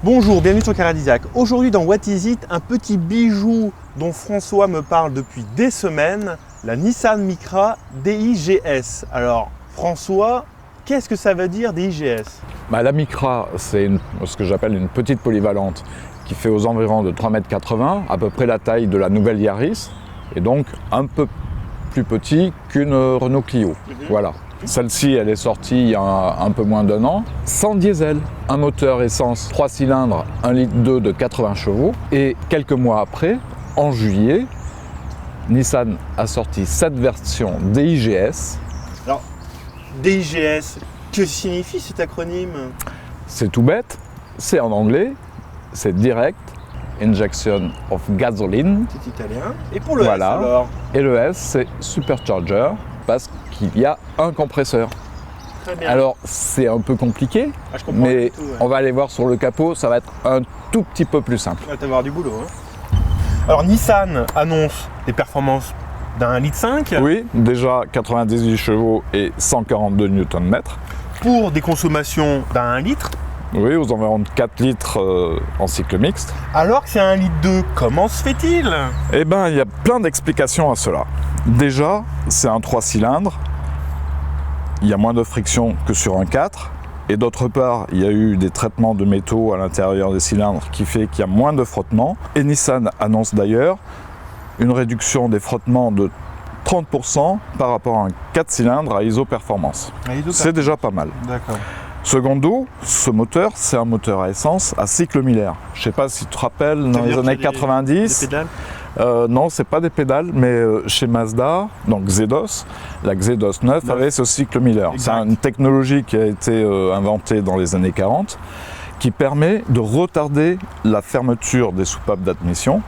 Bonjour, bienvenue sur Caradisiac. Aujourd'hui dans What Is It, un petit bijou dont François me parle depuis des semaines, la Nissan Micra DIGS. Alors François, qu'est-ce que ça veut dire DIGS? La Micra, c'est ce que j'appelle une petite polyvalente qui fait aux environs de 3,80 m, à peu près la taille de la nouvelle Yaris, et donc un peu plus petit qu'une Renault Clio. Voilà. Celle-ci, elle est sortie il y a un peu moins d'1 an, sans diesel, un moteur essence 3 cylindres, 1,2 litre de 80 chevaux. Et quelques mois après, en juillet, Nissan a sorti cette version DIGS. Alors, DIGS, que signifie cet acronyme? C'est tout bête, c'est en anglais, c'est Direct Injection of Gasoline. C'est italien. Et pour le S alors? Et le S, c'est Supercharger, parce qu'il y a un compresseur. Très bien. Alors c'est un peu compliqué, mais tout, ouais. On va aller voir sur le capot, ça va être un tout petit peu plus simple. Tu vas avoir du boulot. Hein. Alors Nissan annonce des performances d'un 1,5 litre. Oui, déjà 98 chevaux et 142 Nm. Pour des consommations d'un 1 litre. Oui, aux environs de 4 litres en cycle mixte. Alors que c'est un 1,2 litre, comment se fait-il? Eh bien, il y a plein d'explications à cela. Déjà, c'est un 3 cylindres, il y a moins de friction que sur un 4. Et d'autre part, il y a eu des traitements de métaux à l'intérieur des cylindres qui fait qu'il y a moins de frottements. Et Nissan annonce d'ailleurs une réduction des frottements de 30% par rapport à un 4 cylindres à iso-performance. C'est déjà pas mal. D'accord. Secondo, ce moteur, c'est un moteur à essence à cycle Miller. Je ne sais pas si tu te rappelles, dans les années 90, des pédales? Non, c'est pas des pédales, mais chez Mazda, donc Xedos, la Xedos 9 avait ce cycle Miller. C'est une technologie qui a été inventée dans les années 40, qui permet de retarder la fermeture des soupapes d'admission.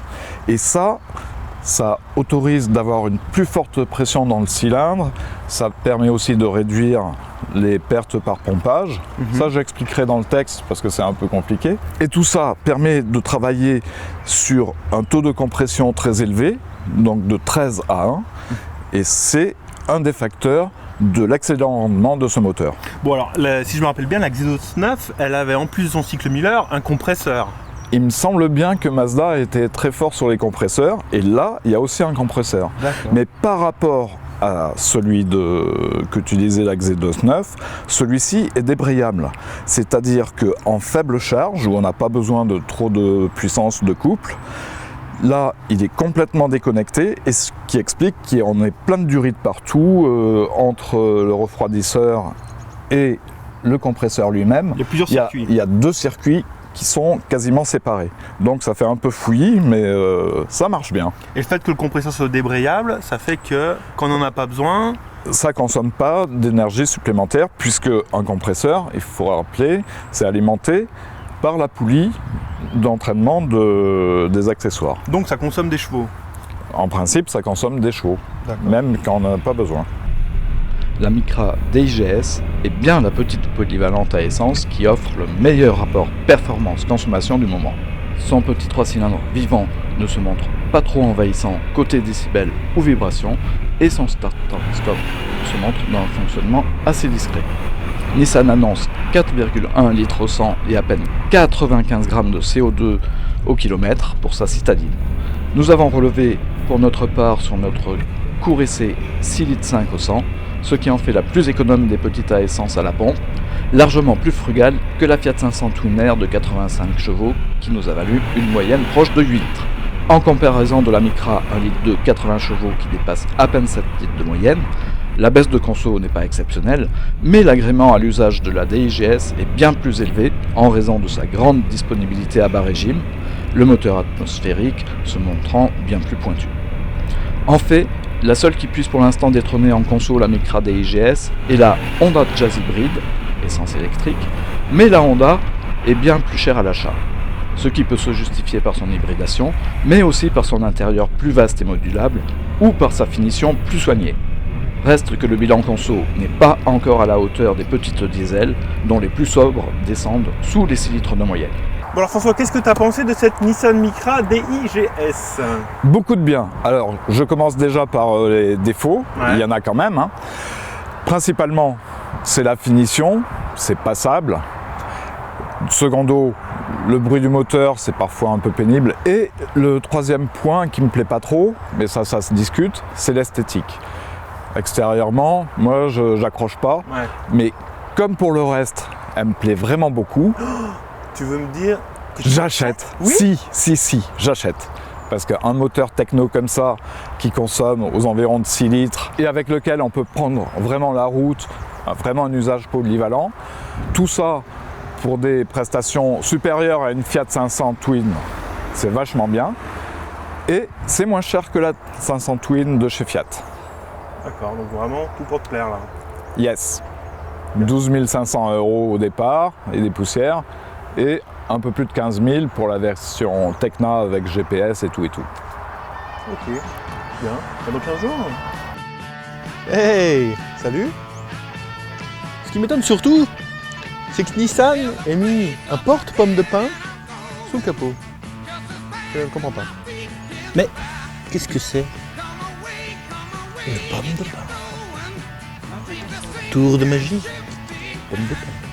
Et ça autorise d'avoir une plus forte pression dans le cylindre, ça permet aussi de réduire les pertes par pompage. Ça, j'expliquerai dans le texte parce que c'est un peu compliqué. Et tout ça permet de travailler sur un taux de compression très élevé, donc de 13 à 1, et c'est un des facteurs de l'excellent rendement de ce moteur. Bon alors, si je me rappelle bien, la Xedos 9, elle avait en plus de son cycle Miller un compresseur. Il me semble bien que Mazda était très fort sur les compresseurs, et là, il y a aussi un compresseur. Mais par rapport à celui que tu disais, la Xedos 9, celui-ci est débrayable. C'est-à-dire qu'en faible charge, où on n'a pas besoin de trop de puissance de couple, là, il est complètement déconnecté, et ce qui explique qu'on est plein de durite partout, entre le refroidisseur et le compresseur lui-même. Il y a plusieurs circuits. Il y a 2 circuits qui sont quasiment séparés. Donc ça fait un peu fouillis, mais ça marche bien. Et le fait que le compresseur soit débrayable, ça fait que quand on n'en a pas besoin, ça ne consomme pas d'énergie supplémentaire, puisque un compresseur, il faut rappeler, c'est alimenté par la poulie d'entraînement des accessoires. Donc ça consomme des chevaux. En principe, ça consomme des chevaux, même quand on n'en a pas besoin. La Micra DIGS est bien la petite polyvalente à essence qui offre le meilleur rapport performance-consommation du moment. Son petit 3 cylindres vivant ne se montre pas trop envahissant côté décibels ou vibrations, et son start-stop se montre dans un fonctionnement assez discret. Nissan annonce 4,1 litres au 100 et à peine 95 grammes de CO2 au kilomètre pour sa citadine. Nous avons relevé pour notre part sur notre court essai 6,5 litres au 100, ce qui en fait la plus économe des petites à essence à la pompe, largement plus frugale que la Fiat 500 Twin Air de 85 chevaux qui nous a valu une moyenne proche de 8 litres. En comparaison de la Micra 1,2 litre de 80 chevaux qui dépasse à peine 7 litres de moyenne, la baisse de conso n'est pas exceptionnelle, mais l'agrément à l'usage de la DIGS est bien plus élevé en raison de sa grande disponibilité à bas régime, le moteur atmosphérique se montrant bien plus pointu. En fait, la seule qui puisse pour l'instant détrôner en conso la Micra DIGS est la Honda Jazz Hybrid, essence électrique, mais la Honda est bien plus chère à l'achat, ce qui peut se justifier par son hybridation, mais aussi par son intérieur plus vaste et modulable, ou par sa finition plus soignée. Reste que le bilan conso n'est pas encore à la hauteur des petites diesels, dont les plus sobres descendent sous les 6 litres de moyenne. Bon alors François, qu'est-ce que tu as pensé de cette Nissan Micra DIGS? Beaucoup de bien. Alors, je commence déjà par les défauts, il y en a quand même. Principalement, c'est la finition, c'est passable. Secondo, Le bruit du moteur, c'est parfois un peu pénible. Et le troisième point qui me plaît pas trop, mais ça se discute, c'est l'esthétique. Extérieurement, moi, j'accroche pas. Ouais. Mais comme pour le reste, elle me plaît vraiment beaucoup. Tu veux me dire que J'achète. Oui. Si, j'achète. Parce qu'un moteur techno comme ça, qui consomme aux environs de 6 litres, et avec lequel on peut prendre vraiment la route, vraiment un usage polyvalent, tout ça pour des prestations supérieures à une Fiat 500 Twin, c'est vachement bien. Et c'est moins cher que la 500 Twin de chez Fiat. D'accord, donc vraiment tout pour te plaire là. Yes. 12 500 € au départ et des poussières. Et un peu plus de 15 000 pour la version Tecna avec GPS et tout et tout. Ok, bien. Dans 15 jours. Hey, salut. Ce qui m'étonne surtout, c'est que Nissan ait mis un porte-pomme de pain sous le capot. Je ne comprends pas. Mais qu'est-ce que c'est? Une pomme de pain. Tour de magie. Pomme de pain.